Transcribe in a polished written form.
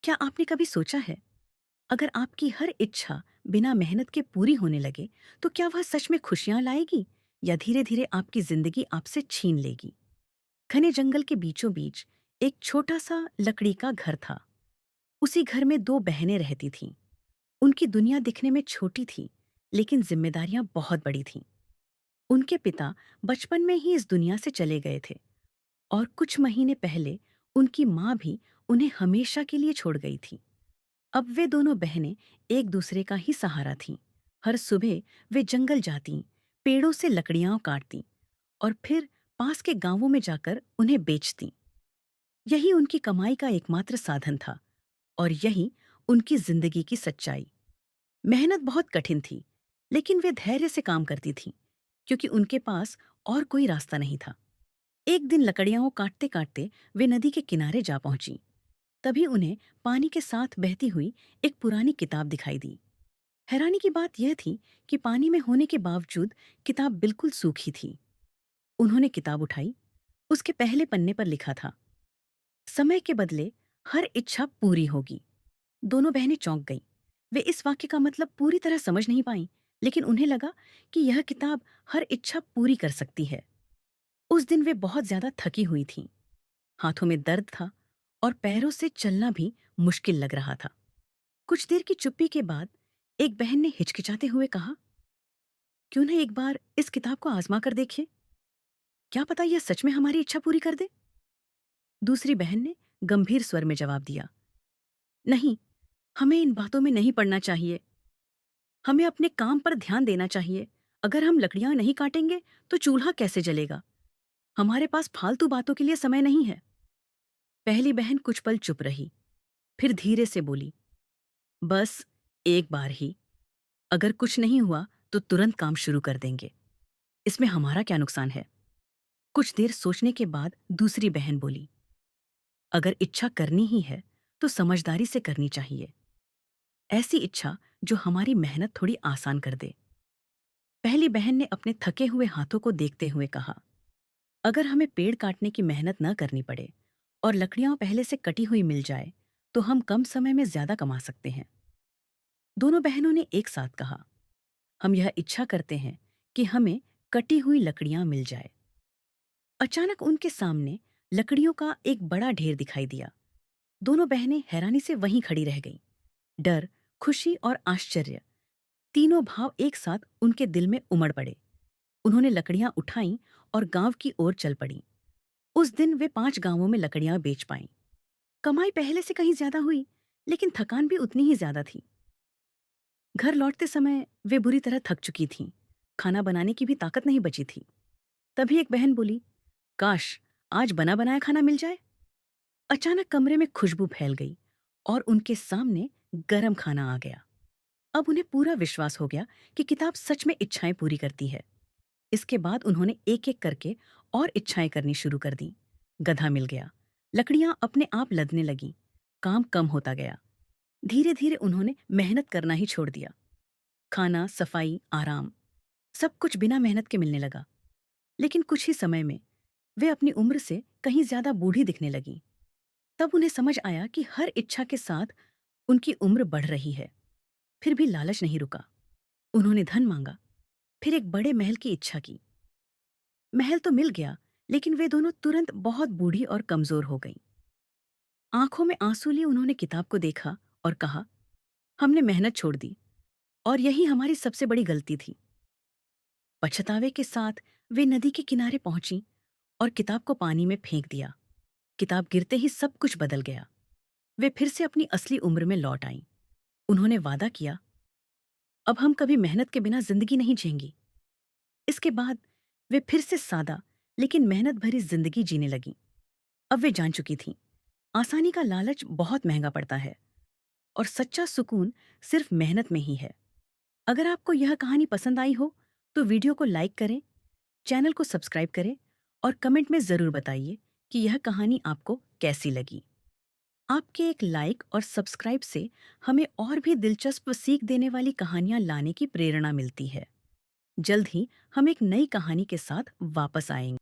क्या आपने कभी सोचा है, अगर आपकी हर इच्छा बिना मेहनत के पूरी होने लगे, तो क्या वह सच में खुशियां लाएगी या धीरे-धीरे आपकी जिंदगी आपसे छीन लेगी? घने जंगल के बीचों बीच एक छोटा सा लकड़ी का घर था। उसी घर में दो बहनें रहती थीं। उनकी दुनिया दिखने में छोटी थी, लेकिन जिम्मेदारियां बहुत बड़ी थीं। उनके पिता बचपन में ही इस दुनिया से चले गए थे और कुछ महीने पहले उनकी माँ भी उन्हें हमेशा के लिए छोड़ गई थी। अब वे दोनों बहनें एक दूसरे का ही सहारा थीं। हर सुबह वे जंगल जातीं, पेड़ों से लकड़ियां काटतीं और फिर पास के गांवों में जाकर उन्हें बेचतीं। यही उनकी कमाई का एकमात्र साधन था और यही उनकी जिंदगी की सच्चाई। मेहनत बहुत कठिन थी, लेकिन वे धैर्य से काम करती थीं, क्योंकि उनके पास और कोई रास्ता नहीं था। एक दिन लकड़ियां काटते काटते वे नदी के किनारे जा पहुंची। तभी उन्हें पानी के साथ बहती हुई एक पुरानी किताब दिखाई दी। हैरानी की बात यह थी कि पानी में होने के बावजूद किताब बिल्कुल सूखी थी। उन्होंने किताब उठाई। उसके पहले पन्ने पर लिखा था, समय के बदले हर इच्छा पूरी होगी। दोनों बहनें चौंक गईं। वे इस वाक्य का मतलब पूरी तरह समझ नहीं पाईं, लेकिन उन्हें लगा कि यह किताब हर इच्छा पूरी कर सकती है। उस दिन वे बहुत ज्यादा थकी हुई थीं। हाथों में दर्द था और पैरों से चलना भी मुश्किल लग रहा था। कुछ देर की चुप्पी के बाद एक बहन ने हिचकिचाते हुए कहा, क्यों ना एक बार इस किताब को आजमा कर देखें? क्या पता यह सच में हमारी इच्छा पूरी कर दे? दूसरी बहन ने गंभीर स्वर में जवाब दिया, नहीं, हमें इन बातों में नहीं पड़ना चाहिए। हमें अपने काम पर ध्यान देना चाहिए। अगर हम लकड़ियां नहीं काटेंगे तो चूल्हा कैसे जलेगा? हमारे पास फालतू बातों के लिए समय नहीं है। पहली बहन कुछ पल चुप रही, फिर धीरे से बोली, बस एक बार ही। अगर कुछ नहीं हुआ तो तुरंत काम शुरू कर देंगे। इसमें हमारा क्या नुकसान है? कुछ देर सोचने के बाद दूसरी बहन बोली, अगर इच्छा करनी ही है तो समझदारी से करनी चाहिए। ऐसी इच्छा जो हमारी मेहनत थोड़ी आसान कर दे। पहली बहन ने अपने थके हुए हाथों को देखते हुए कहा, अगर हमें पेड़ काटने की मेहनत न करनी पड़े और लकड़ियां पहले से कटी हुई मिल जाए, तो हम कम समय में ज्यादा कमा सकते हैं। दोनों बहनों ने एक साथ कहा, हम यह इच्छा करते हैं कि हमें कटी हुई लकड़ियां मिल जाए। अचानक उनके सामने लकड़ियों का एक बड़ा ढेर दिखाई दिया। दोनों बहनें हैरानी से वहीं खड़ी रह गईं। डर, खुशी और आश्चर्य, तीनों भाव एक साथ उनके दिल में उमड़ पड़े। उन्होंने लकड़ियां उठाईं और गांव की ओर चल पड़ीं। उस दिन वे 5 गांवों में लकड़ियां बेच पाईं। कमाई पहले से कहीं ज्यादा हुई, लेकिन थकान भी उतनी ही ज्यादा थी। घर लौटते समय वे बुरी तरह थक चुकी थीं। खाना बनाने की भी ताकत नहीं बची थी। तभी एक बहन बोली, काश आज बना बनाया खाना मिल जाए। अचानक कमरे में खुशबू फैल गई और उनके सामने गरम खाना आ गया। अब उन्हें पूरा विश्वास हो गया कि किताब सच में इच्छाएं पूरी करती है। इसके बाद उन्होंने एक एक करके और इच्छाएं करनी शुरू कर दी। गधा मिल गया। लकड़ियां अपने आप लदने लगीं। काम कम होता गया। धीरे धीरे उन्होंने मेहनत करना ही छोड़ दिया। खाना, सफाई, आराम, सब कुछ बिना मेहनत के मिलने लगा। लेकिन कुछ ही समय में वे अपनी उम्र से कहीं ज्यादा बूढ़ी दिखने लगीं। तब उन्हें समझ आया कि हर इच्छा के साथ उनकी उम्र बढ़ रही है। फिर भी लालच नहीं रुका। उन्होंने धन मांगा, फिर एक बड़े महल की इच्छा की। महल तो मिल गया, लेकिन वे दोनों तुरंत बहुत बूढ़ी और कमजोर हो गईं। आंखों में आंसू लिए उन्होंने किताब को देखा और कहा, हमने मेहनत छोड़ दी और यही हमारी सबसे बड़ी गलती थी। पछतावे के साथ वे नदी के किनारे पहुंची और किताब को पानी में फेंक दिया। किताब गिरते ही सब कुछ बदल गया। वे फिर से अपनी असली उम्र में लौट आईं। उन्होंने वादा किया, अब हम कभी मेहनत के बिना जिंदगी नहीं जिएंगी। इसके बाद वे फिर से सादा लेकिन मेहनत भरी जिंदगी जीने लगीं। अब वे जान चुकी थीं, आसानी का लालच बहुत महंगा पड़ता है और सच्चा सुकून सिर्फ मेहनत में ही है। अगर आपको यह कहानी पसंद आई हो तो वीडियो को लाइक करें, चैनल को सब्सक्राइब करें और कमेंट में ज़रूर बताइए कि यह कहानी आपको कैसी लगी। आपके एक लाइक और सब्सक्राइब से हमें और भी दिलचस्प सीख देने वाली कहानियां लाने की प्रेरणा मिलती है। जल्द ही हम एक नई कहानी के साथ वापस आएंगे।